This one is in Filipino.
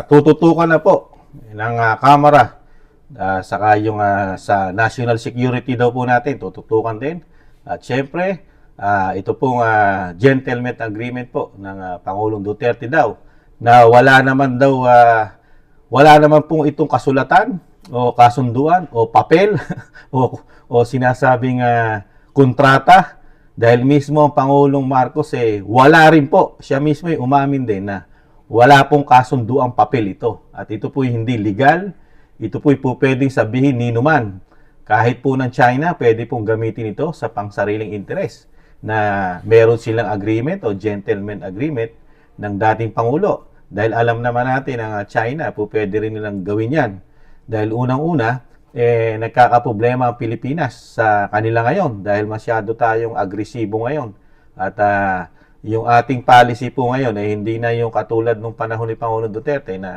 Tututukan na po ng Kamara, saka yung sa national security daw po natin, tututukan din. At syempre, ito pong gentleman agreement po ng Pangulong Duterte daw na wala naman pong itong kasulatan o kasunduan o papel o sinasabing kontrata, dahil mismo ang Pangulong Marcos wala rin po. Siya mismo ay umamin din na wala pong kasunduang papel ito. At ito po hindi legal. Ito po pwedeng sabihin ni numan. Kahit po ng China, pwede pong gamitin ito sa pangsariling interes na meron silang agreement o gentleman agreement ng dating Pangulo. Dahil alam naman natin ang China po pwede rin nilang gawin yan. Dahil unang-una, nagkakaproblema ang Pilipinas sa kanila ngayon dahil masyado tayong agresibo ngayon. At yung ating policy po ngayon ay hindi na yung katulad nung panahon ni Pangulong Duterte na